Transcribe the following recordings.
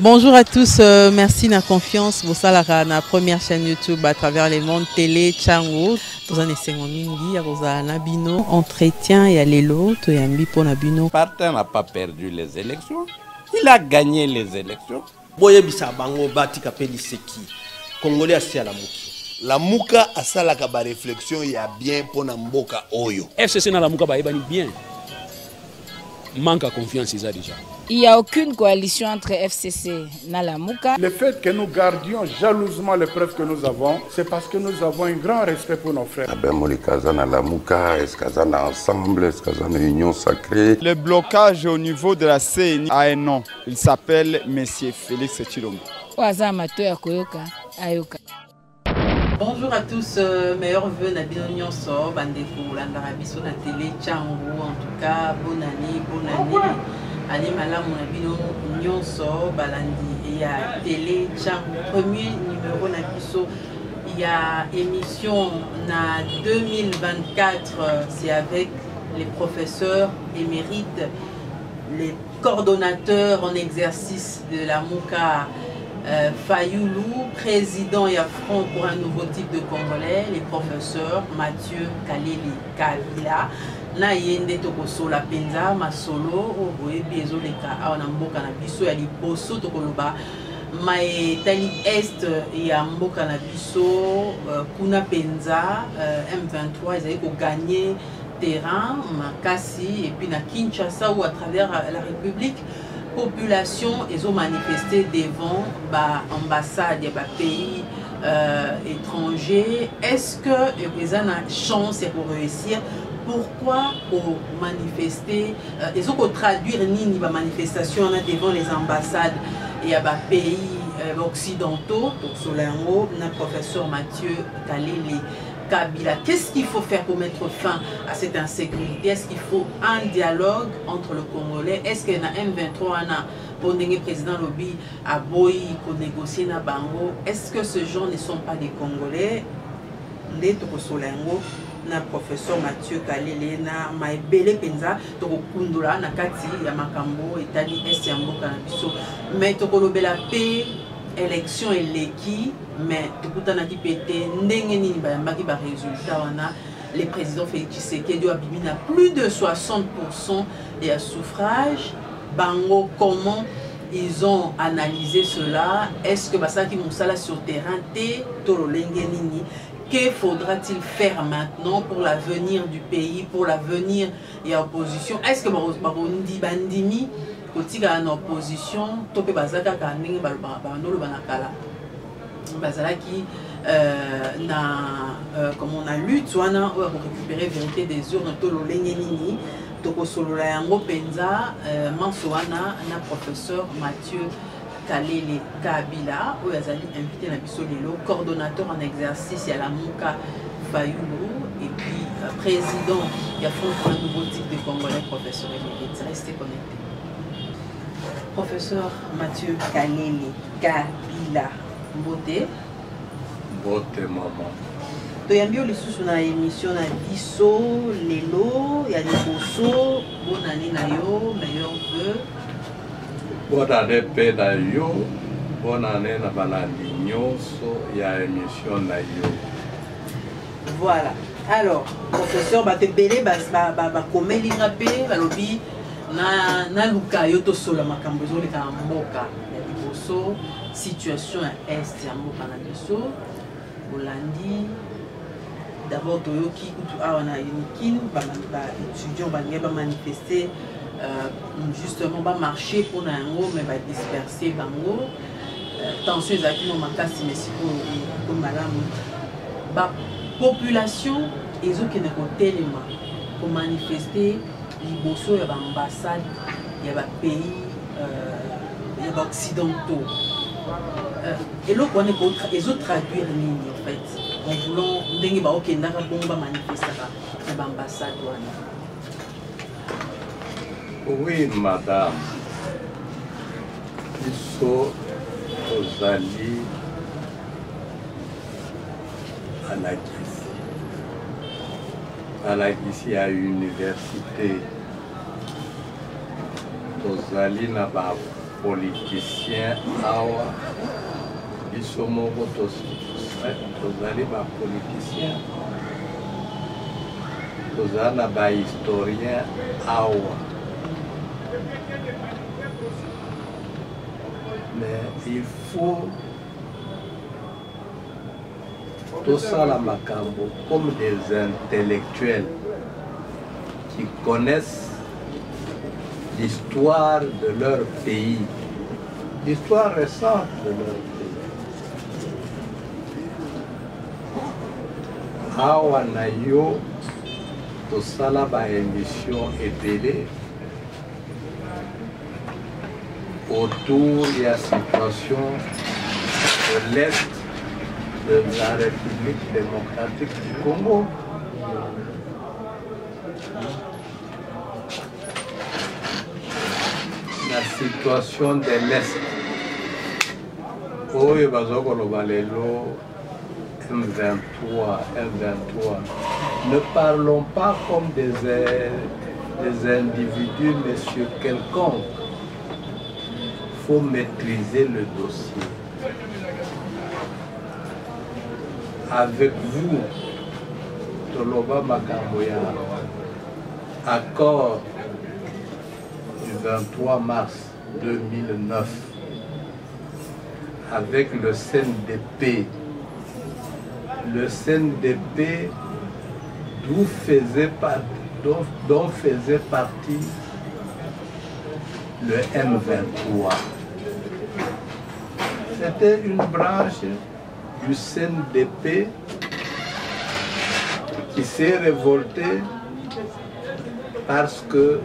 Bonjour à tous, merci de la confiance. Vous savez, la première chaîne YouTube à travers les mondes télé, Tchango. Dans un essai mingi, à Nabino, entretien et à l'élo, to yambi pour Nabino. Partin n'a pas perdu les élections, il a gagné les élections. Boye bisa bango bati kapeli seki. Congolais asi à la muki. La muka asala kaba réflexion ya bien pour mboka oyo. FCC na la muka ba ebani bien. Manque à confiance déjà. Il n'y a aucune coalition entre FCC et Nalamuka. Le fait que nous gardions jalousement les preuves que nous avons, c'est parce que nous avons un grand respect pour nos frères. Ensemble, union sacrée. Le blocage au niveau de la CNI a un nom. Il s'appelle Monsieur Félix Tshilombo. Bonjour à tous, meilleurs vœux Nabino Nyonso, Bandeko, Landarabiso, na télé, Tchango, en tout cas, bonne année. Allez, Malam, Nabino Nyonso, Balandi, et à télé, Tchango, premier numéro Nabiso, il y a émission na 2024, c'est avec les professeurs émérites, les coordonnateurs en exercice de la Mouka. Fayoulou, président et affront pour un nouveau type de Congolais, les professeurs Mathieu Kaleli Kabila, Nayende Tokoso la Penza, Masolo, Oboe, Bezoleka, Awanamboka na Biso, Yaliposo, Tokoloba, Mae Tali Est et Amboka na Biso, Kuna Penza, M23, ils avaient gagné terrain, Makassi, et puis na Kinshasa ou à travers la République. Population, ils ont manifesté devant l'ambassade des pays étrangers. Est-ce que ils ont une chance pour réussir? Pourquoi pour manifester? Ils ont traduire ni la manifestation devant les ambassades et à pays occidentaux. Donc, sur l'ingo, le professeur Mathieu Kaleli Kabila. Qu'est-ce qu'il faut faire pour mettre fin à cette insécurité? Est-ce qu'il faut un dialogue entre le Congolais? Est-ce qu'il y a un M23 pour le président Lobby à Boyi pour négocier na bango? Est-ce que ces gens ne sont pas des Congolais? Les Tokosolengo, na professeur Mathieu Kaleli, na Maebele Penza, Tokokundula, na Kati, Yamakambo, Itali, Estiambo, Kanabiso, mais Tokolobela paix. Élection et l'équipe, mais tout le temps qui pété, les présidents Félix Tshisekedi a plus de 60% des suffrages. Bango, comment ils ont analysé cela? Est-ce que ça qui m'ont ça sur le terrain, que faudra-t-il faire maintenant pour l'avenir du pays, pour l'avenir de l'opposition? Est-ce que Barondi Bandimi en opposition, topé bazaka kaningi balobano banakala bazalaki comme on a lutte pour récupérer vérité des urnes tolo lengenini toko solola yango penza mansoana na professeur Mathieu Kaleli Kabila ou azali invité na biso lelo coordonnateur en exercice à la Mouka Fayoulou et puis président il y a un nouveau type de Congolais professeur émérite. Restez connectés. Professeur Mathieu Kaleli Kabila, Mbote. Mbote maman. Toyambi lisusu na émission na biso lelo ya liboso bonne année na yo meilleur vœu. Bonne année pe na yo, bonne année na balandi nyonso ya émission na yo. Voilà. Alors, professeur Batebele ba komeli rapé balobi na luka yoto sola makambo ezoleka na mboka ya liboso situation ya est ya mboka na biso bolandi d'abord toyoki kutu awa na unikin baétudiant balingi bamanifeste justement bamarché mpona yango me badisperse bango tension ezalaki mo makasi mais sikoyo malamu bapopulation ezokende kotelema komanifeste liboso ya baambassade ya bapays ya occidentaux eloko wana ezotraduire nini en fait en voulant ndenge baokendaka bongo bamanifestaka na baambassade wana? Oui madame, biso tozali alakisi ya université tozali na politicien awa biso moko tozali bapoliticien tozali na bahistorien awa mais il faut tosala makambo comme des intellectuels qui connaissent l'histoire de leur pays, l'histoire récente de leur pays. Awa na yo tosala ba émission ebele autour de la situation de l'Est de la République démocratique du Congo. La situation de l'Est. Oui, M23. Ne parlons pas comme des individus, monsieur quelconque. Il faut maîtriser le dossier. Avec vous, Toloba Makamboya, accord du 23 mars 2009 avec le CNDP. Le CNDP dont faisait partie le M23. C'était une branche du CNDP qui s'est révoltée parce que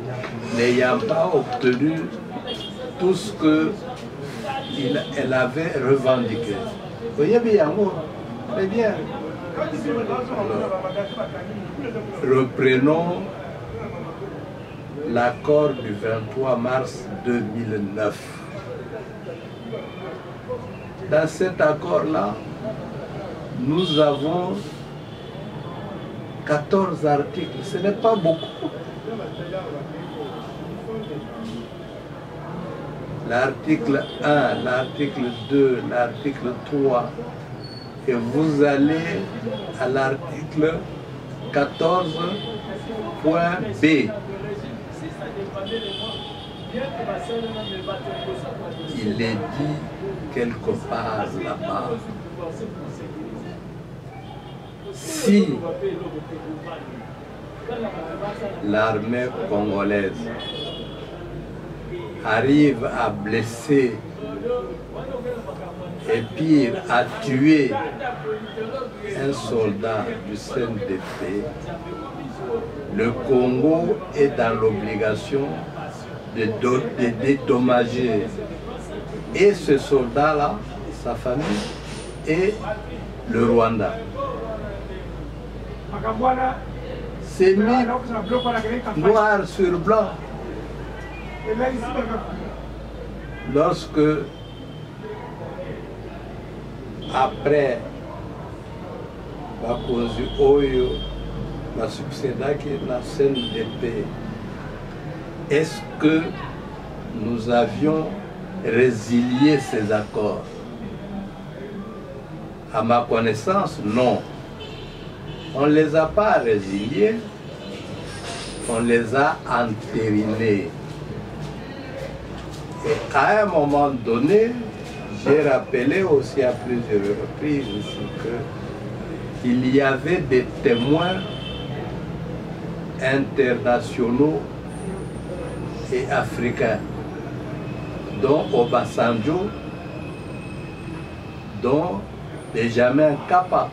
n'ayant pas obtenu tout ce qu'elle avait revendiqué. Vous voyez bien, très bien. Reprenons l'accord du 23 mars 2009. Dans cet accord-là, nous avons 14 articles. Ce n'est pas beaucoup. L'article 1, l'article 2, l'article 3, et vous allez à l'article 14.b. Il est dit quelque part là-bas. Si l'armée congolaise arrive à blesser et pire à tuer un soldat du CNDP, le Congo est dans l'obligation de dédommager et ce soldat-là, sa famille et le Rwanda. C'est mis noir sur blanc. Lorsque, après Bakozi Oyo, la succéda qui est la CNDP, est-ce que nous avions résilié ces accords? À ma connaissance, non. On ne les a pas résiliés, on les a entérinés. Et à un moment donné, j'ai rappelé aussi à plusieurs reprises ici qu'il y avait des témoins internationaux et africains, dont Obasanjo, dont Benjamin Kappa.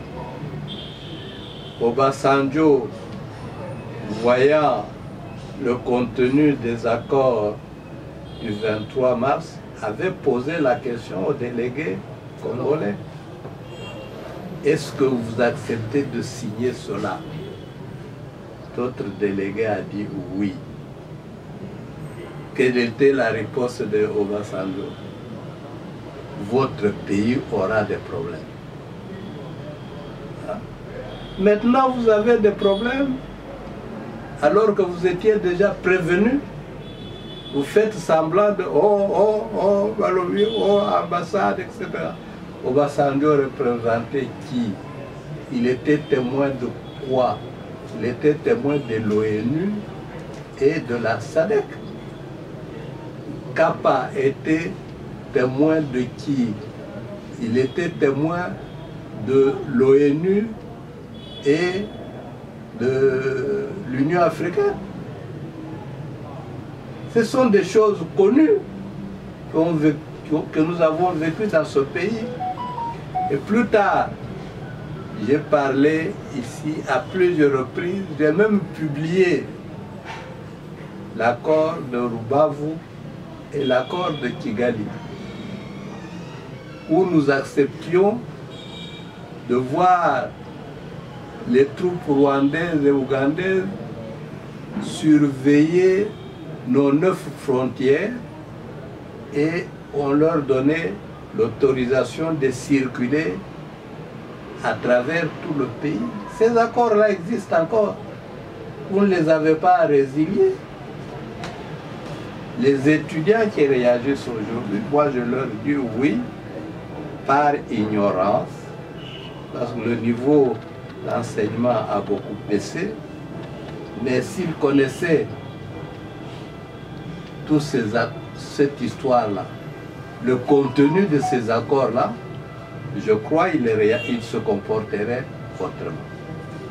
Obasanjo, voyant le contenu des accords du 23 mars, avait posé la question aux délégués congolais. Est-ce que vous acceptez de signer cela? D'autres délégués a dit oui. Quelle était la réponse de Obasanjo? Votre pays aura des problèmes. Maintenant, vous avez des problèmes alors que vous étiez déjà prévenus. Vous faites semblant de ambassade, etc. Obasanjo représentait qui? Il était témoin de quoi? Il était témoin de l'ONU et de la SADC. Kappa était témoin de qui? Il était témoin de l'ONU et de l'Union africaine. Ce sont des choses connues que nous avons vécues dans ce pays. Et plus tard, j'ai parlé ici à plusieurs reprises, j'ai même publié l'accord de Rubavu et l'accord de Kigali, où nous acceptions de voir les troupes rwandaises et ougandaises surveiller nos 9 frontières et on leur donnait l'autorisation de circuler à travers tout le pays. Ces accords-là existent encore. Vous ne les avez pas résiliés. Les étudiants qui réagissent aujourd'hui, moi je leur dis oui, par ignorance, parce que le niveau d'enseignement a beaucoup baissé, mais s'ils connaissaient cette histoire-là, le contenu de ces accords-là, je crois qu'ils se comporteraient autrement.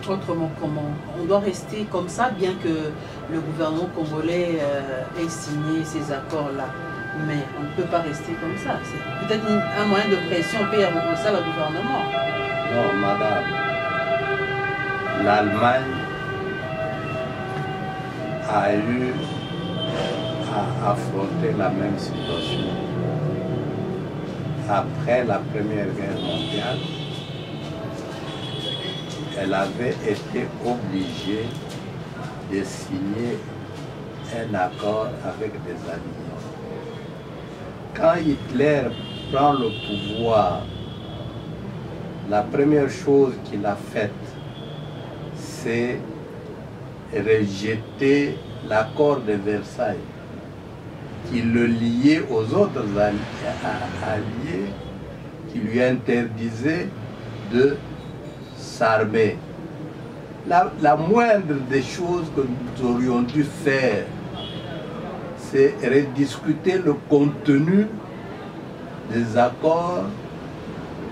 Autrement comment? On doit rester comme ça, bien que le gouvernement congolais ait signé ces accords-là. Mais on ne peut pas rester comme ça. C'est peut-être un moyen de pression peut y avoir ça le gouvernement. Non, madame. L'Allemagne a eu à affronter la même situation. Après la Première Guerre mondiale, elle avait été obligée de signer un accord avec des alliés. Quand Hitler prend le pouvoir, la première chose qu'il a faite, c'est rejeter l'accord de Versailles, qui le liait aux autres alliés, qui lui interdisait de s'armer. La moindre des choses que nous aurions dû faire, c'est rediscuter le contenu des accords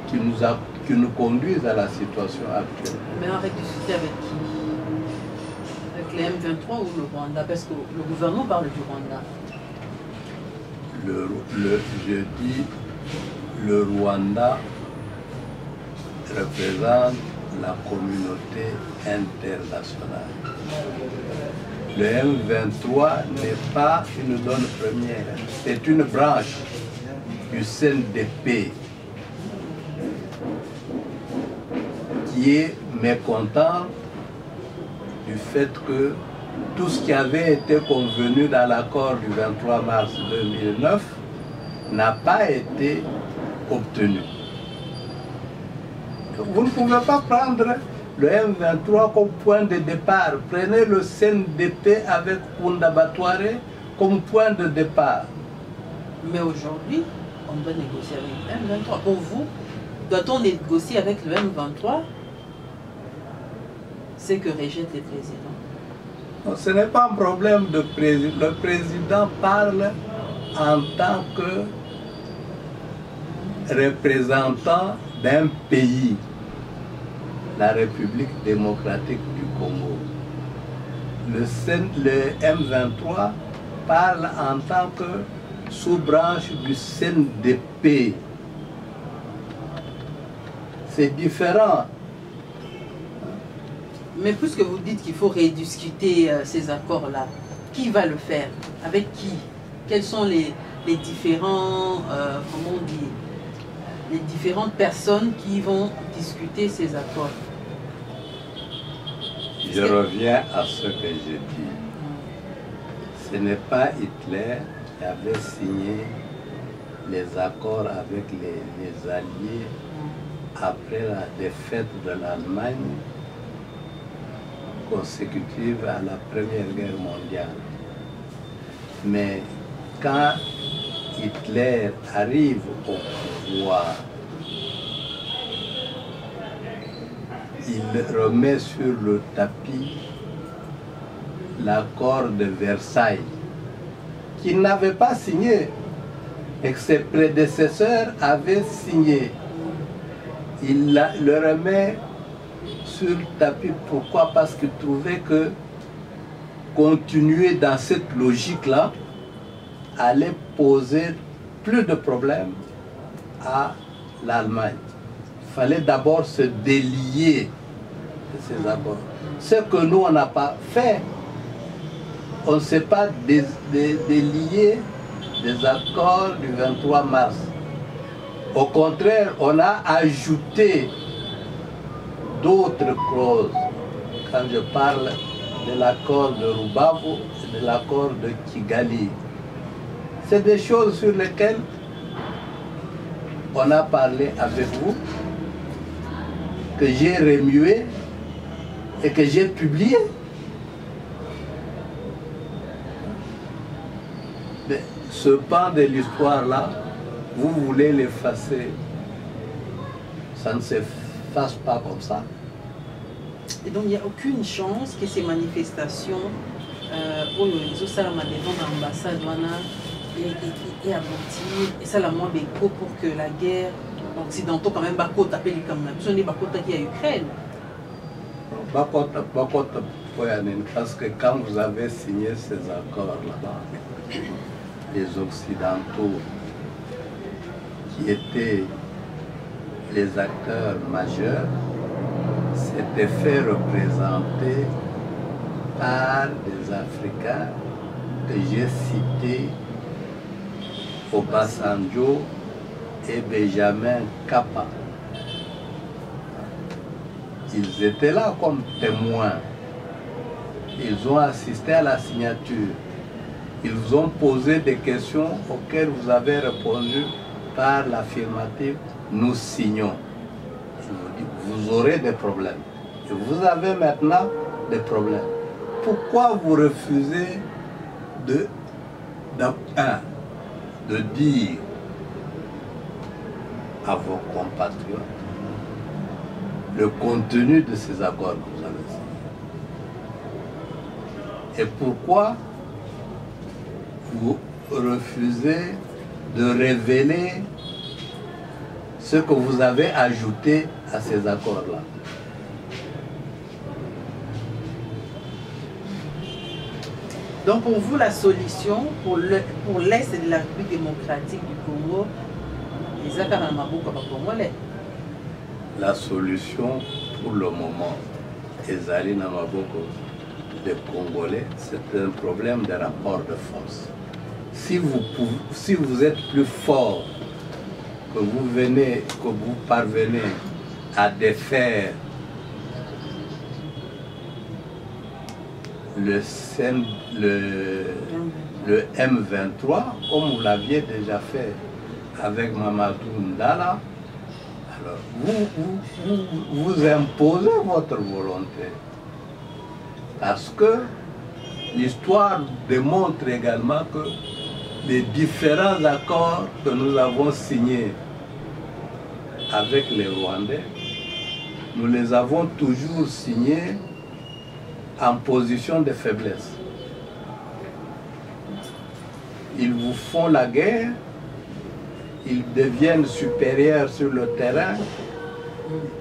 qui nous conduisent à la situation actuelle. Mais on rediscuter avec qui? Avec les M23 ou le Rwanda? Parce que le gouvernement parle du Rwanda. Je dis le Rwanda représente la communauté internationale. Le M23 n'est pas une donne première, c'est une branche du CNDP qui est mécontent du fait que tout ce qui avait été convenu dans l'accord du 23 mars 2009 n'a pas été obtenu. Vous ne pouvez pas prendre le M23 comme point de départ. Prenez le CNDP avec Kunda Batware comme point de départ. Mais aujourd'hui, on doit négocier avec le M23. Pour vous, doit-on négocier avec le M23 ce que rejette les présidents? Non, ce n'est pas un problème de président. Le président parle en tant que représentant d'un pays, la République démocratique du Congo. Le M23 parle en tant que sous-branche du CNDP. C'est différent. Mais puisque vous dites qu'il faut rediscuter ces accords-là, qui va le faire? Avec qui? Quels sont les différents, comment on dit, les différentes personnes qui vont discuter ces accords? Je reviens à ce que j'ai dit. Ce n'est pas Hitler qui avait signé les accords avec les Alliés après la défaite de l'Allemagne consécutive à la Première Guerre mondiale. Mais quand Hitler arrive au pouvoir, il remet sur le tapis l'accord de Versailles, qu'il n'avait pas signé, et que ses prédécesseurs avaient signé. Il le remet sur le tapis. Pourquoi? Parce qu'il trouvait que continuer dans cette logique-là allait poser plus de problèmes à l'Allemagne. Il fallait d'abord se délier de ces accords. Ce que nous, on n'a pas fait. On ne s'est pas délié des accords du 23 mars. Au contraire, on a ajouté d'autres clauses. Quand je parle de l'accord de Rubavu et de l'accord de Kigali, c'est des choses sur lesquelles on a parlé avec vous, que j'ai remué et que j'ai publié. Mais ce pan de l'histoire-là, vous voulez l'effacer. Ça ne s'efface pas comme ça. Et donc il n'y a aucune chance que ces manifestations au Salama devant l'ambassade et aboutir, et ça la moins béco pour que la guerre occidentale quand même Bakota appelle comme la des Bakota qui est Ukraine. Bakota, parce que quand vous avez signé ces accords là-bas, les Occidentaux qui étaient les acteurs majeurs s'étaient fait représenter par des Africains que j'ai cités, Obasanjo et Benjamin Kappa. Ils étaient là comme témoins. Ils ont assisté à la signature. Ils vous ont posé des questions auxquelles vous avez répondu par l'affirmative. Nous signons. Ils vous disent, vous aurez des problèmes. Et vous avez maintenant des problèmes. Pourquoi vous refusez de dire à vos compatriotes le contenu de ces accords que vous avez signés? Et pourquoi vous refusez de révéler ce que vous avez ajouté à ces accords-là? Donc pour vous, la solution pour l'Est de la République démocratique du Congo, les accords en Mabouka congolais. La solution pour le moment, Ezali Namaboko des Congolais, c'est un problème de rapport de force. Si vous êtes plus fort, que vous parvenez à défaire le M23, comme vous l'aviez déjà fait avec Mamadou Ndala, alors vous imposez votre volonté. Parce que l'histoire démontre également que les différents accords que nous avons signés avec les Rwandais, nous les avons toujours signés en position de faiblesse. Ils vous font la guerre, ils deviennent supérieurs sur le terrain,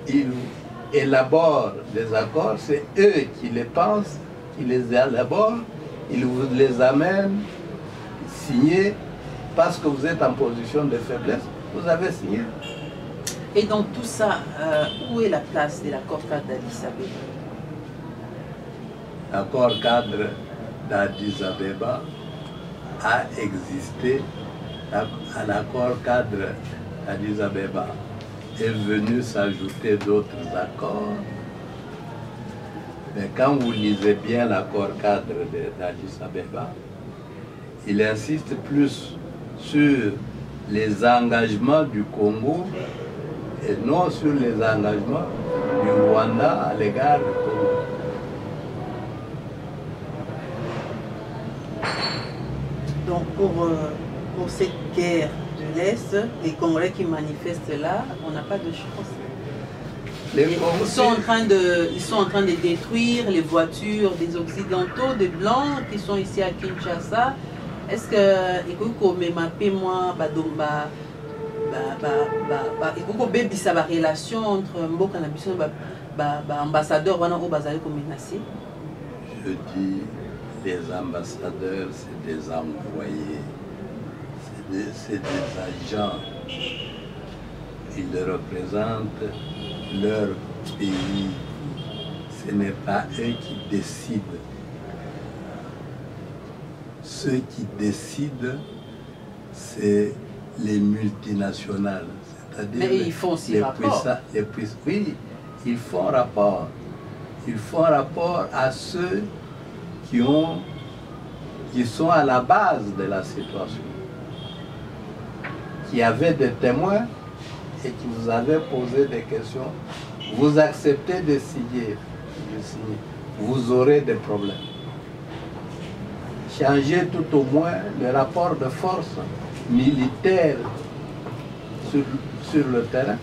ils élaborent des accords, c'est eux qui les pensent, qui les élaborent, ils vous les amènent signés parce que vous êtes en position de faiblesse, vous avez signé. Et dans tout ça, où est la place de l'accord cadre d'Addis Abeba? L'accord cadre d'Addis Abeba a existé. L'accord cadre d'Addis Abeba est venu s'ajouter d'autres accords. Mais quand vous lisez bien l'accord cadre d'Addis Abeba, il insiste plus sur les engagements du Congo et non sur les engagements du Rwanda à l'égard du Congo. Donc pour cette guerre de l'Est, les Congolais qui manifestent là, on n'a pas de chance. Ils sont en train de détruire les voitures des Occidentaux, des Blancs qui sont ici à Kinshasa. Est-ce que il faut que moi il faut que relation entre Mboka na biso ambassadeur wana o bazali ko menacer? Je dis les ambassadeurs, c'est des envoyés, c'est des agents. Ils représentent leur pays. Ce n'est pas eux qui décident. Ceux qui décident, c'est les multinationales. C'est-à-dire mais ils font aussi rapport. Oui, ils font rapport. Ils font rapport à ceux qui sont à la base de la situation, qui avaient des témoins et qui vous avaient posé des questions. Vous acceptez de signer, vous aurez des problèmes. Changez tout au moins le rapport de force militaire sur le terrain.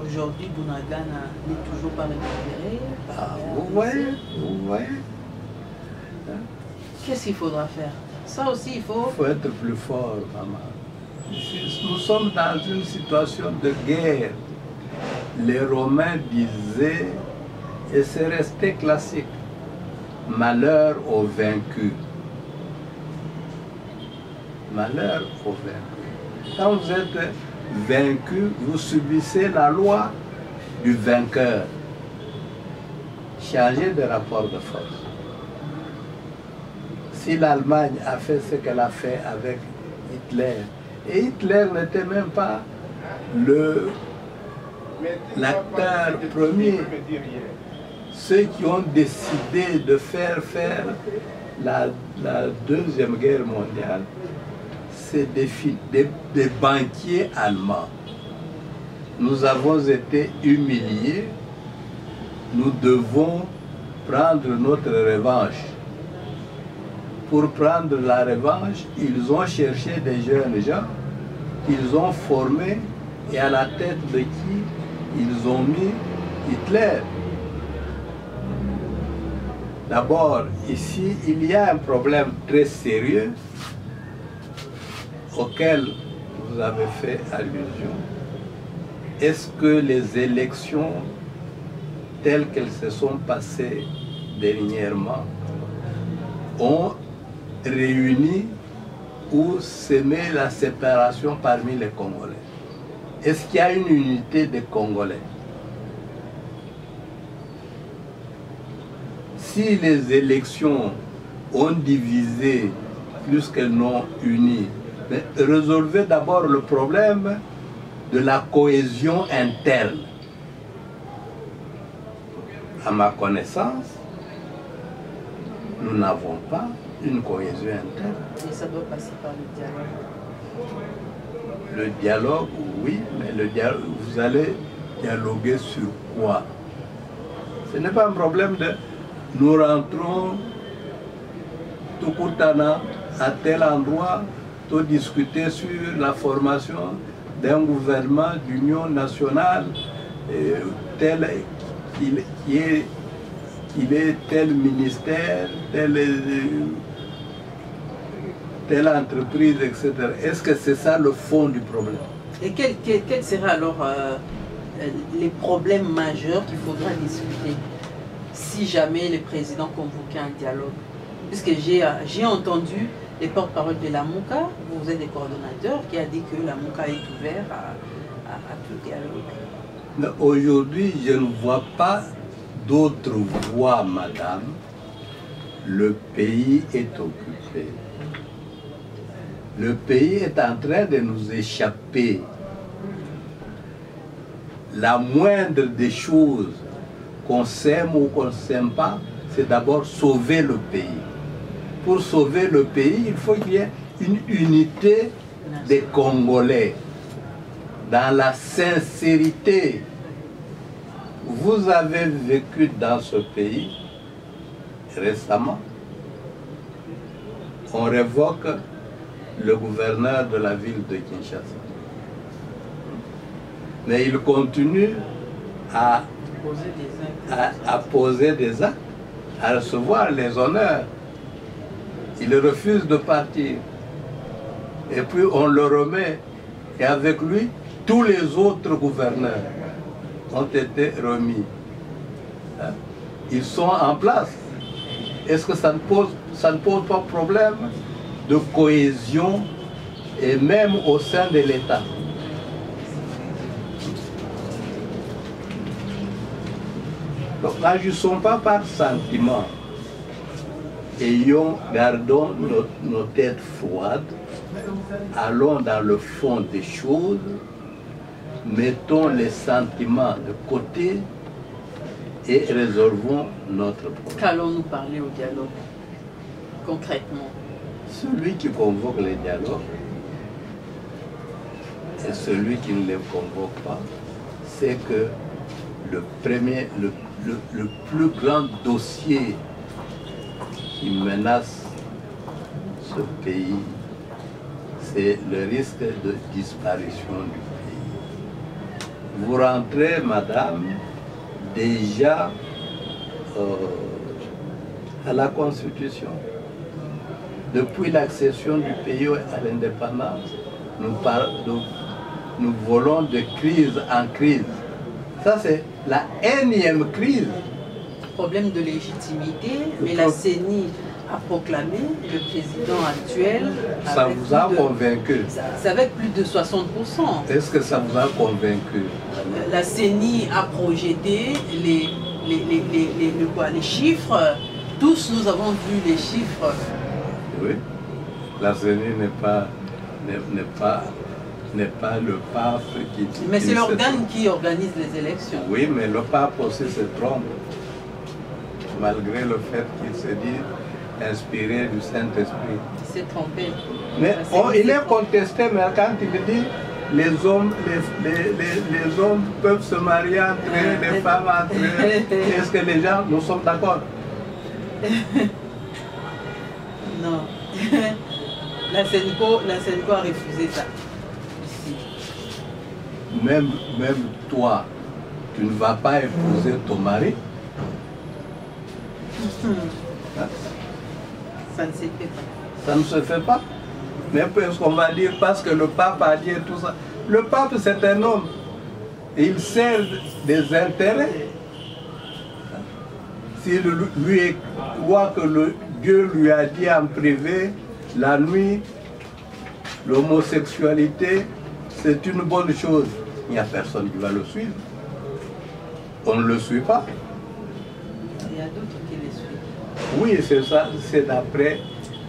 Aujourd'hui, Bunagana n'est toujours pas récupéré. Vous voyez. Qu'est-ce qu'il faudra faire? Ça aussi, il faut être plus fort, maman. Nous sommes dans une situation de guerre. Les Romains disaient, et c'est resté classique, malheur aux vaincus. Malheur aux vaincus. Quand vous êtes vaincu, vous subissez la loi du vainqueur. Changez de rapport de force. Si l'Allemagne a fait ce qu'elle a fait avec Hitler, et Hitler n'était même pas l'acteur premier. Ceux qui ont décidé de faire la Deuxième Guerre mondiale, c'est des banquiers allemands. Nous avons été humiliés. Nous devons prendre notre revanche. Pour prendre la revanche, ils ont cherché des jeunes gens qu'ils ont formés et à la tête de qui ils ont mis Hitler. D'abord, ici, il y a un problème très sérieux auquel vous avez fait allusion. Est-ce que les élections telles qu'elles se sont passées dernièrement ont réuni ou semé la séparation parmi les Congolais? Est-ce qu'il y a une unité des Congolais? Si les élections ont divisé plus qu'elles n'ont uni, résolvez d'abord le problème de la cohésion interne. À ma connaissance, nous n'avons pas une cohésion interne. Et ça doit passer par le dialogue. Le dialogue, oui, mais le dialogue, vous allez dialoguer sur quoi? Ce n'est pas un problème de nous rentrons tout coutana à tel endroit pour discuter sur la formation d'un gouvernement d'union nationale tel qu'il est tel ministère, telle entreprise, etc. Est-ce que c'est ça le fond du problème? Et quels seraient alors les problèmes majeurs qu'il faudra discuter si jamais le président convoquait un dialogue? Puisque j'ai entendu les porte-parole de la MOUCA, vous êtes des coordonnateurs, qui a dit que la MOUCA est ouverte à tout dialogue. Mais aujourd'hui, je ne vois pas d'autre voie, madame. Le pays est occupé. Le pays est en train de nous échapper. La moindre des choses qu'on s'aime ou qu'on ne s'aime pas, c'est d'abord sauver le pays. Pour sauver le pays, il faut qu'il y ait une unité des Congolais, dans la sincérité. Vous avez vécu dans ce pays récemment. on révoque le gouverneur de la ville de Kinshasa. Mais il continue à poser des actes, à recevoir les honneurs. Il refuse de partir. Et puis on le remet. Et avec lui, tous les autres gouverneurs ont été remis. Ils sont en place. Est-ce que ça ne pose pas problème de cohésion et même au sein de l'État? Donc n'agissons pas par sentiment. Gardons nos têtes froides, allons dans le fond des choses, mettons les sentiments de côté et résolvons notre problème. Qu'allons-nous parler au dialogue, concrètement? Celui qui convoque les dialogues et celui qui ne les convoque pas, c'est que le plus grand dossier qui menace ce pays, c'est le risque de disparition du pays. Vous rentrez, madame, déjà à la Constitution. Depuis l'accession du pays à l'indépendance, nous volons de crise en crise. Ça, c'est la énième crise. Problème de légitimité, mais la CENI a proclamé le président actuel. Ça vous a convaincu? C'est avec plus de 60%. Est-ce que ça vous a convaincu? La CENI a projeté les chiffres. Tous nous avons vu les chiffres. Oui, la CENI n'est pas le pape qui... Mais c'est l'organe qui organise les élections. Oui, mais le pape aussi se trompe. Malgré le fait qu'il se dit inspiré du Saint-Esprit. Il s'est trompé. Mais il est contesté, mais quand il dit les hommes peuvent se marier entre eux, les femmes entre eux, est-ce que les gens, nous sommes d'accord? Non. La Senco a refusé ça. Ici. Même toi, tu ne vas pas épouser ton mari? Ça ne se fait pas. Ça ne se fait pas. Mais est-ce qu'on va dire parce que le pape a dit tout ça? Le pape, c'est un homme. Et il sert des intérêts. S'il lui voit que Dieu lui a dit en privé, la nuit, l'homosexualité, c'est une bonne chose. Il n'y a personne qui va le suivre. On ne le suit pas. Il y a d'autres qui les suivent. Oui, c'est ça, c'est d'après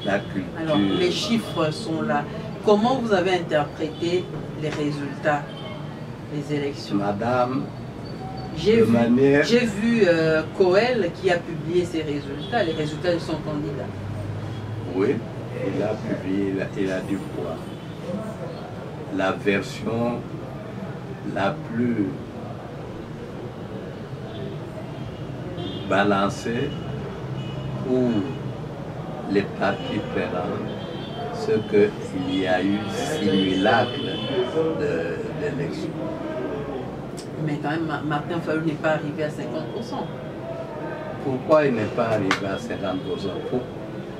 la culture. Alors, les chiffres sont là. Comment vous avez interprété les résultats des élections? Madame, j'ai vu Coel qui a publié ses résultats, les résultats de son candidat. Oui, il a publié, il a dit quoi? La version la plus balancée pour les partis prenants, c'est qu'il y a eu simulacre d'élection. Mais quand même, Martin Fayulu n'est pas arrivé à 50%. Pourquoi il n'est pas arrivé à 50%? Pour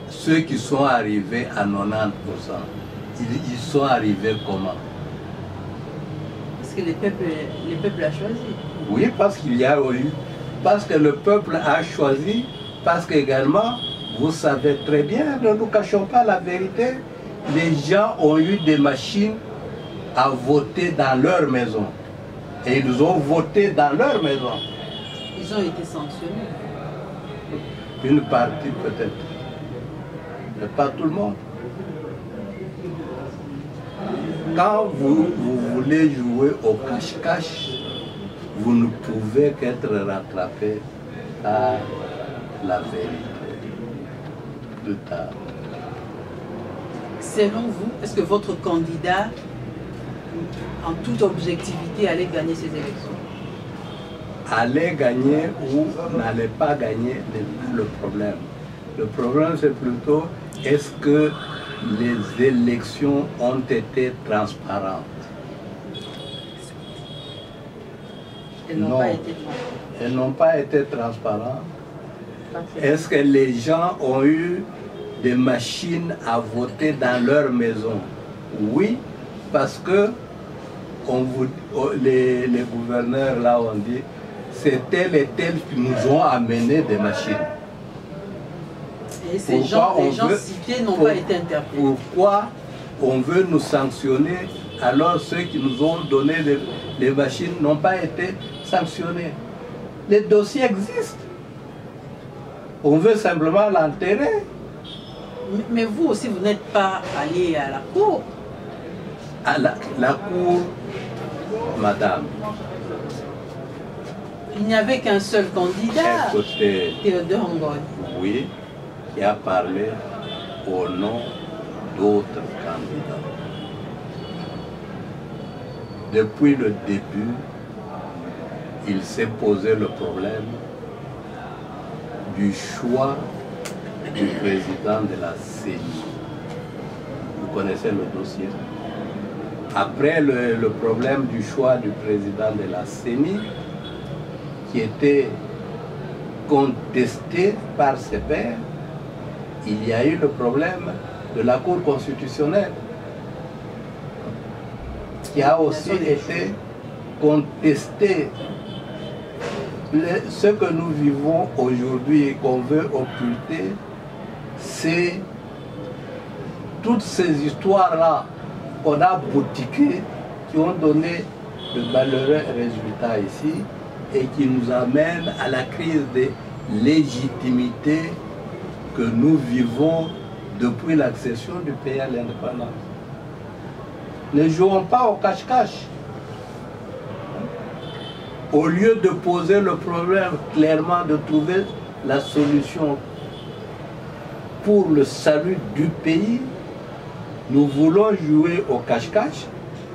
ceux qui sont arrivés à 90%, ils sont arrivés comment? Parce que le peuple a choisi. Oui, parce qu'il y a eu, parce que le peuple a choisi, parce qu'également, vous savez très bien, ne nous cachons pas la vérité, les gens ont eu des machines à voter dans leur maison. Et ils ont voté dans leur maison. Ils ont été sanctionnés. Une partie peut-être, mais pas tout le monde. Quand vous voulez jouer au cache-cache, vous ne pouvez qu'être rattrapé par la vérité plus tard. Selon vous, est-ce que votre candidat, en toute objectivité, allait gagner ces élections? Aller gagner ou n'allait pas gagner n'est pas le problème. Le problème, c'est plutôt est-ce que les élections ont été transparentes? Elles n'ont Non. pas été transparentes. Elles n'ont pas été transparentes. Est-ce que les gens ont eu des machines à voter dans leur maison? Oui, parce que les gouverneurs là ont dit c'est tel et tel qui nous ont amené des machines. Et ces gens, les gens cités n'ont pas été interpellés. Pourquoi on veut nous sanctionner alors ceux qui nous ont donné les machines n'ont pas été sanctionnés? Les dossiers existent. On veut simplement l'enterrer. Mais vous aussi, vous n'êtes pas allé à la cour. À la cour, madame. Il n'y avait qu'un seul candidat, Écoutez, Théodore Ngoy. oui, qui a parlé au nom d'autres candidats. Depuis le début, il s'est posé le problème du choix du président de la CENI. Vous connaissez le dossier. Après le problème du choix du président de la CENI, qui était contesté par ses pairs, il y a eu le problème de la Cour constitutionnelle, qui a aussi été contesté. Ce que nous vivons aujourd'hui et qu'on veut occulter, c'est toutes ces histoires-là qu'on a boutiquées, qui ont donné de malheureux résultats ici et qui nous amènent à la crise de légitimité que nous vivons depuis l'accession du pays à l'indépendance. Ne jouons pas au cache-cache. Au lieu de poser le problème clairement, de trouver la solution pour le salut du pays, nous voulons jouer au cache-cache.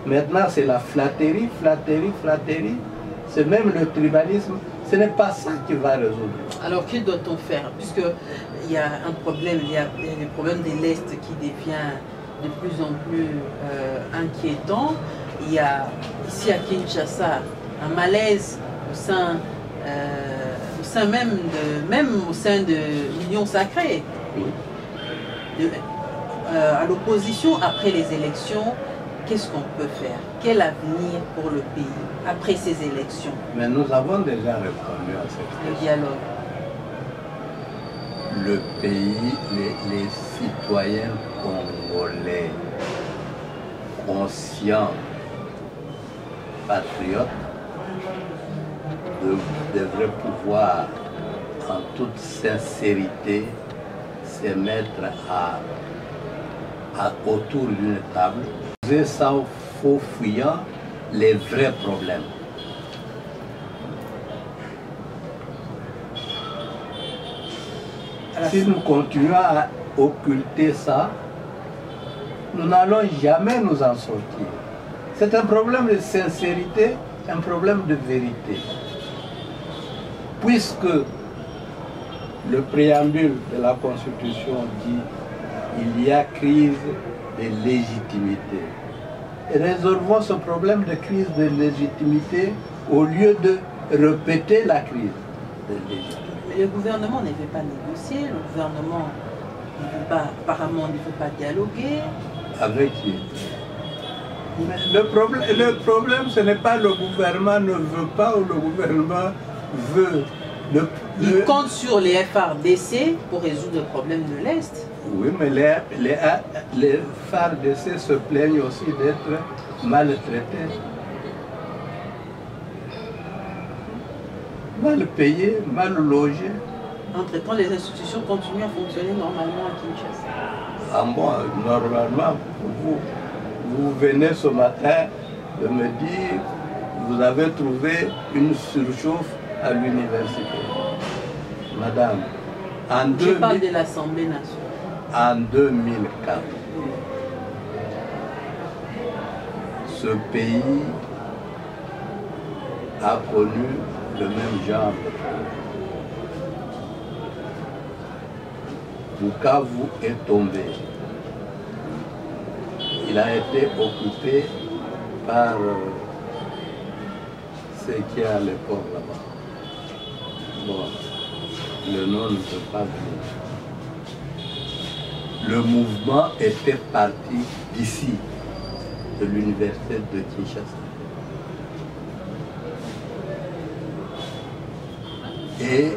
Maintenant, c'est la flatterie, flatterie, flatterie. C'est même le tribalisme. Ce n'est pas ça qui va résoudre. Alors, que doit-on faire? Puisqu'il y a un problème, il y a le problème de l'Est qui devient de plus en plus inquiétant. Il y a ici à Kinshasa un malaise au sein même au sein de l'Union sacrée. À l'opposition, après les élections, qu'est-ce qu'on peut faire? Quel avenir pour le pays après ces élections? Mais nous avons déjà répondu à cette question. Le dialogue. Le pays, les citoyens congolais conscients, patriotes, devraient pouvoir en toute sincérité se mettre autour d'une table, sans faux fuyant les vrais problèmes. Si nous continuons à occulter ça, nous n'allons jamais nous en sortir. C'est un problème de sincérité, un problème de vérité. Puisque le préambule de la Constitution dit qu'il y a crise de légitimité. Et résolvons ce problème de crise de légitimité au lieu de répéter la crise de légitimité. Mais le gouvernement ne veut pas négocier, le gouvernement ne veut pas, apparemment ne veut pas dialoguer. Avec qui? Mais le problème, ce n'est pas le gouvernement ne veut pas ou le gouvernement veut. Il compte sur les FARDC pour résoudre le problème de l'Est. Oui, mais les FARDC se plaignent aussi d'être maltraités, mal payés, mal logés. Entre-temps, les institutions continuent à fonctionner normalement à Kinshasa. Ah bon, normalement, vous venez ce matin de me dire que vous avez trouvé une surchauffe à l'université. Madame, Je parle de l'Assemblée nationale. En 2004, ce pays a connu le même genre de problème. Bukavu est tombé. Il a été occupé par ce qu'il y a à l'époque là-bas. Bon, le nom ne peut pas venir. Le mouvement était parti d'ici, de l'université de Kinshasa. Et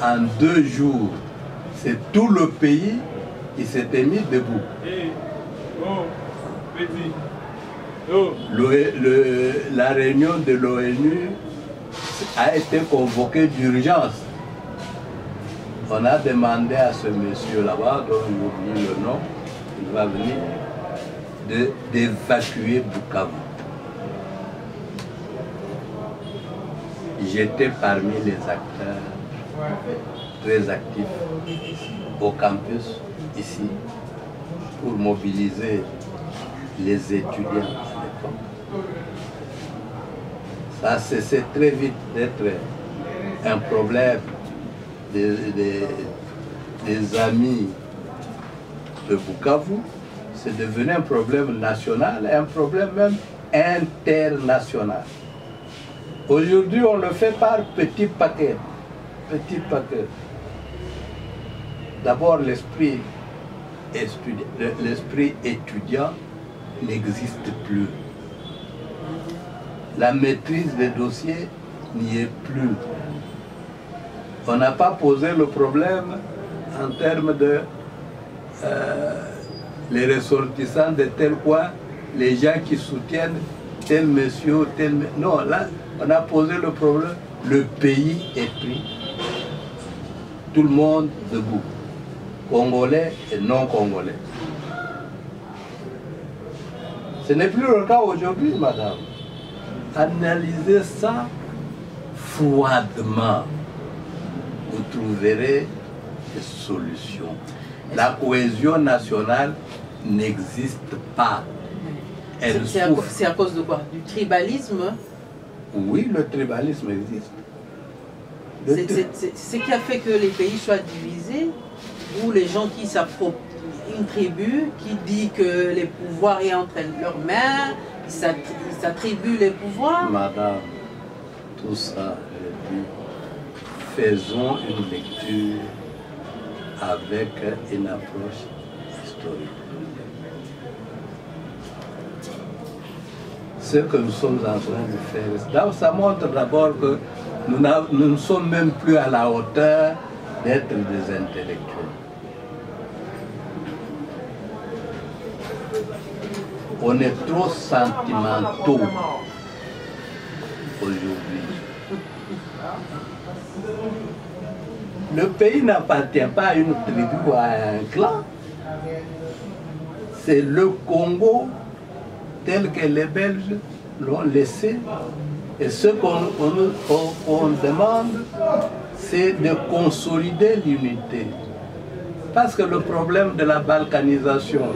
en 2 jours, c'est tout le pays qui s'était mis debout. La réunion de l'ONU a été convoquée d'urgence. On a demandé à ce monsieur là-bas, dont j'oublie le nom, il va venir, d'évacuer Bukavu. J'étais parmi les acteurs très actifs au campus ici pour mobiliser les étudiants à l'époque. Ça a cessé très vite d'être un problème des amis de Bukavu. C'est devenu un problème national, un problème même international. Aujourd'hui, on le fait par petits paquets. Petits paquets. D'abord, l'esprit étudiant n'existe plus. La maîtrise des dossiers n'y est plus. On n'a pas posé le problème en termes de les ressortissants de tel coin, les gens qui soutiennent tel monsieur, tel... Non, là, on a posé le problème, le pays est pris. Tout le monde debout. Congolais et non congolais. Ce n'est plus le cas aujourd'hui, madame. Analysez ça froidement. Vous trouverez des solutions. La cohésion nationale n'existe pas. C'est à cause de quoi? Du tribalisme? Oui, le tribalisme existe. C'est ce qui a fait que les pays soient divisés, ou les gens qui s'approprient une tribu qui dit que les pouvoirs sont entre leurs mains, ils s'attribuent les pouvoirs. Madame, tout ça, je dis, faisons une lecture avec une approche historique. Ce que nous sommes en train de faire, ça montre d'abord que nous ne sommes même plus à la hauteur d'être des intellectuels. On est trop sentimentaux aujourd'hui. Le pays n'appartient pas à une tribu ou à un clan. C'est le Congo tel que les Belges l'ont laissé. Et ce qu'on demande, c'est de consolider l'unité. Parce que le problème de la balkanisation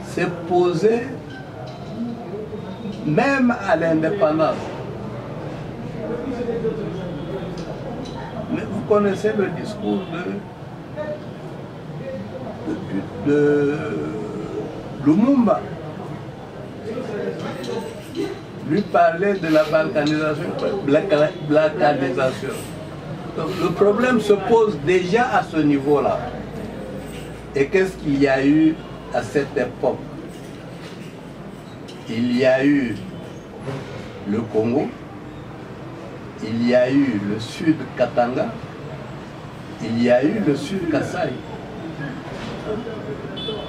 s'est posé même à l'indépendance. Mais vous connaissez le discours de Lumumba. Lui parlait de la balkanisation, balkanisation. Donc le problème se pose déjà à ce niveau-là. Et qu'est-ce qu'il y a eu à cette époque? Il y a eu le Congo, il y a eu le Sud Katanga, il y a eu le Sud Kasaï.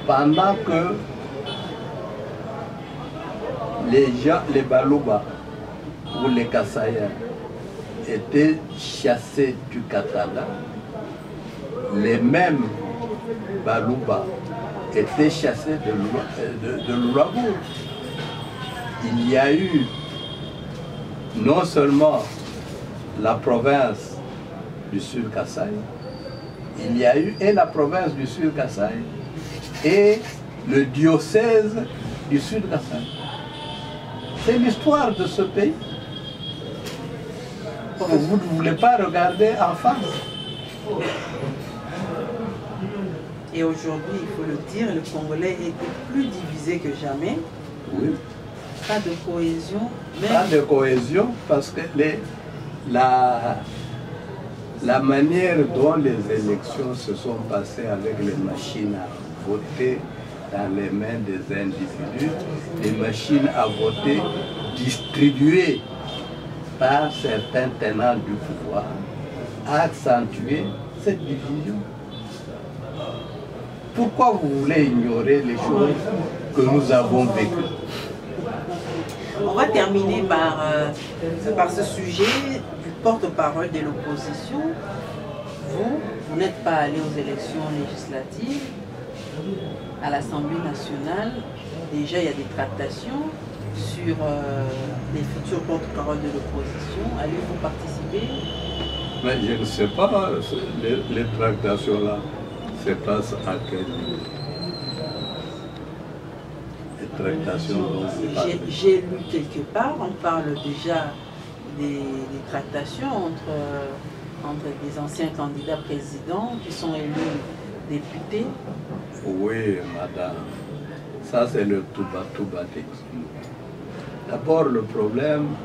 Pendant que les gens, les Baluba ou les Kasaïens étaient chassés du Katanga, les mêmes Baluba étaient chassés de l'Ourabour. Il y a eu non seulement la province du Sud Kasaï, il y a eu et la province du Sud Kasaï et le diocèse du Sud Kasaï. C'est l'histoire de ce pays. Vous ne voulez pas regarder en face. Et aujourd'hui, il faut le dire, le Congolais est plus divisé que jamais. Oui. Pas de cohésion. Pas de cohésion parce que la manière dont les élections se sont passées avec les machines à voter dans les mains des individus, les machines à voter distribuées par certains tenants du pouvoir, a accentué cette division. Pourquoi vous voulez ignorer les choses que nous avons vécues? On va terminer par ce sujet du porte-parole de l'opposition. Vous n'êtes pas allé aux élections législatives à l'Assemblée nationale. Déjà, il y a des tractations sur les futurs porte-parole de l'opposition. Allez-vous participer? Mais je ne sais pas, les tractations-là se passent à quel niveau? Les tractations j'ai lu quelque part, on parle déjà des tractations entre des anciens candidats présidents qui sont élus députés. Oui, madame. Ça, c'est le tout-bas D'abord, le problème,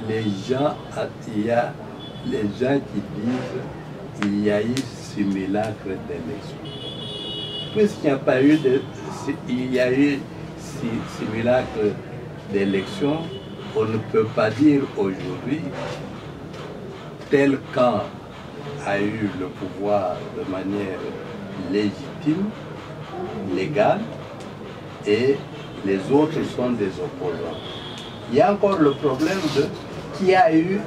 il y a les gens qui disent qu'il y a eu simulacre d'élection. Puisqu'il n'y a pas eu simulacre d'élection, on ne peut pas dire aujourd'hui tel camp a eu le pouvoir de manière légitime, légale, et les autres sont des opposants. Il y a encore le problème de qui a eu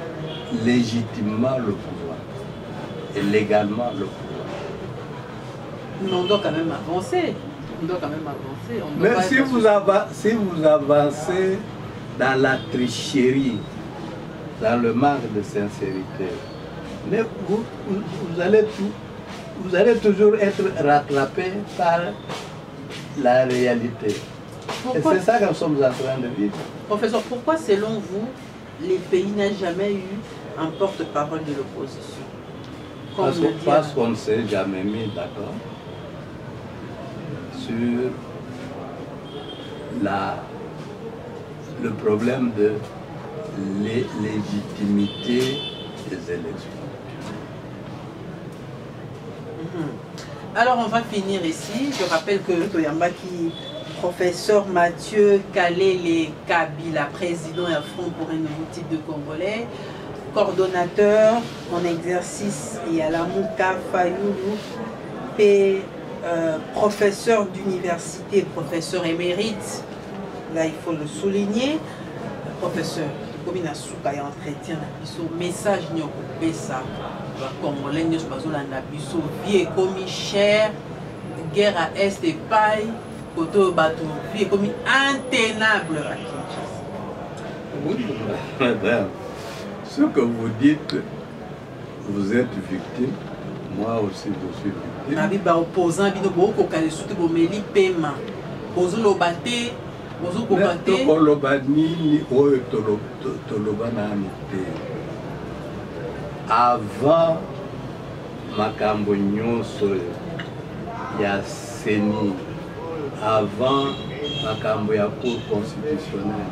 légitimement le pouvoir et légalement le pouvoir. Mais on doit quand même avancer. On doit quand même avancer. Mais si vous avancez dans la tricherie, dans le manque de sincérité, mais vous allez toujours être rattrapé par la réalité. Pourquoi? Et c'est ça que nous sommes en train de vivre. Professeur, pourquoi selon vous, les pays n'ont jamais eu un porte-parole de l'opposition? Parce qu'on ne s'est jamais mis d'accord sur le problème de légitimité des élections. Alors on va finir ici. Je rappelle que Toyambaki, professeur Mathieu Kalele Kabila, président et à Front pour un nouveau type de Congolais, coordonnateur en exercice et à la Mouka Fayoulou, et professeur d'université, professeur émérite, là il faut le souligner, professeur, comme il a souka et entretien, message n'y a ça. Congolais nous passons la nabiso vie comme cher guerre à est et paille côté bateau vie comme intenable à Kinshasa. Oui, madame, ce que vous dites, vous êtes victime, moi aussi je suis victime. Nabi ba opposant bino boko kale surtout bo meli paiement bozo lobate bozo kokate ko lobani ni oyo tolobana te. Avant makambo nyonso ya CENI, avant makambo ya Cour constitutionnelle,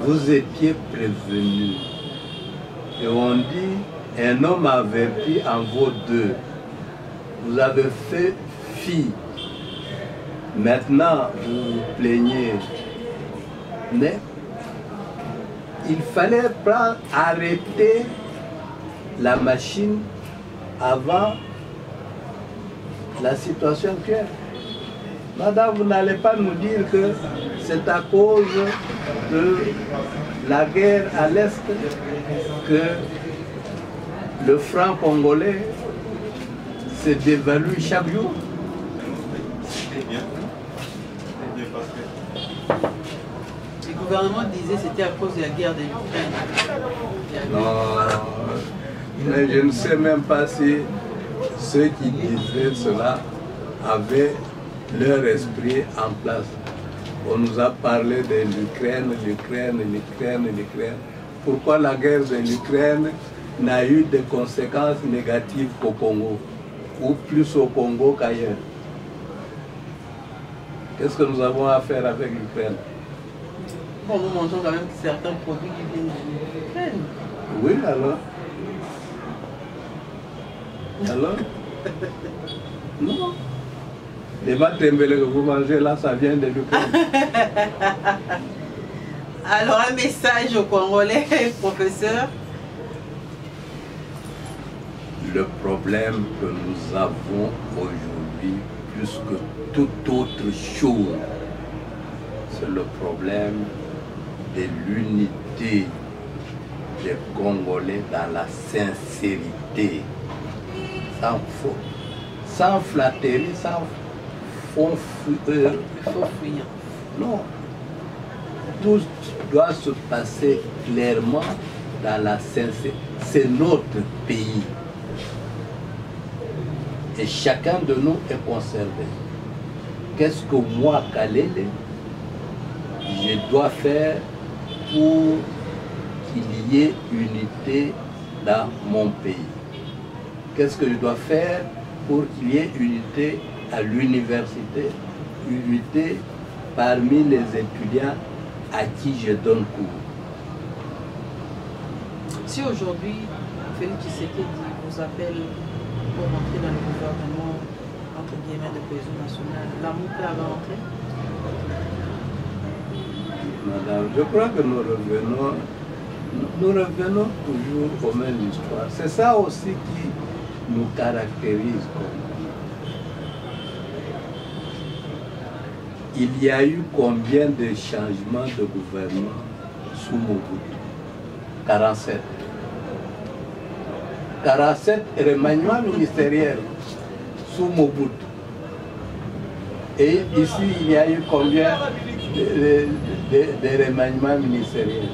vous étiez prévenus. Et on dit, un homme averti en vaut deux. Vous avez fait fi. Maintenant, vous vous plaignez. Mais il fallait arrêter la machine avant la situation actuelle. Madame, vous n'allez pas nous dire que c'est à cause de la guerre à l'Est que le franc congolais se dévalue chaque jour. Le gouvernement disait que c'était à cause de la guerre de l'Ukraine. Non, mais je ne sais même pas si ceux qui disaient cela avaient leur esprit en place. On nous a parlé de l'Ukraine, l'Ukraine. Pourquoi la guerre de l'Ukraine n'a eu de conséquences négatives qu'au Congo, ou plus au Congo qu'ailleurs? Qu'est-ce que nous avons à faire avec l'Ukraine? Bon, nous mangeons quand même certains produits qui viennent de l'Ukraine. Oui, alors? Alors? Non. Les matembele que vous mangez là, ça vient de l'Ukraine. Alors, un message aux Congolais, professeur. Le problème que nous avons aujourd'hui, plus que toute autre chose, c'est le problème de l'unité des Congolais dans la sincérité, sans flatterie, sans faux fuyant. Non. Tout doit se passer clairement dans la sincérité. C'est notre pays. Et chacun de nous est concerné. Qu'est-ce que moi, Kalele, je dois faire pour qu'il y ait unité dans mon pays? Qu'est-ce que je dois faire pour qu'il y ait unité à l'université, unité parmi les étudiants à qui je donne cours? Si aujourd'hui, Félix Tshisekedi vous appelle pour rentrer dans le gouvernement, entre guillemets, de cohésion nationale, la MOUCA va rentrer? Madame, je crois que nous revenons toujours aux mêmes histoires. C'est ça aussi qui nous caractérise. Il y a eu combien de changements de gouvernement sous Mobutu? 47. 47 remaniements ministériels sous Mobutu. Et ici, il y a eu combien de remaniements ministériels?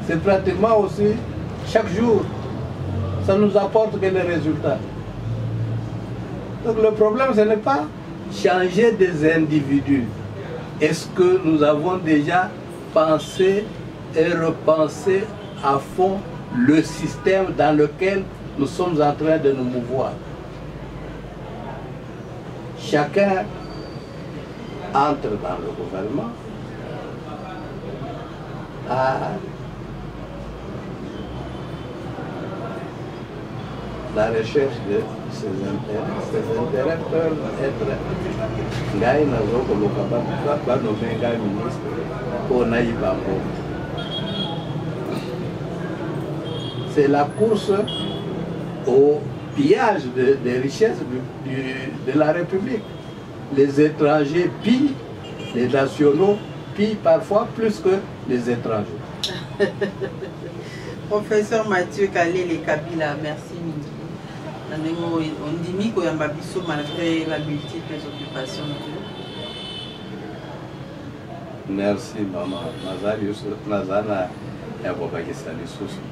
C'est pratiquement aussi chaque jour. Ça nous apporte que les résultats. Donc le problème, ce n'est pas changer des individus. Est-ce que nous avons déjà pensé et repensé à fond le système dans lequel nous sommes en train de nous mouvoir? Chacun entre dans le gouvernement à la recherche de ses intérêts. Ses intérêts peuvent être Ngai Nazoko Lokaba nommé Ngai ministre pour Naïbango. C'est la course au pillage des richesses de la République. Les étrangers pillent, les nationaux pillent parfois plus que les étrangers. Professeur Mathieu Kalele Kabila, merci midi. On dit Miko Yambabiso malgré la multiples occupations. Merci maman. Nazali Nazana Yabobaki Sali Sousou.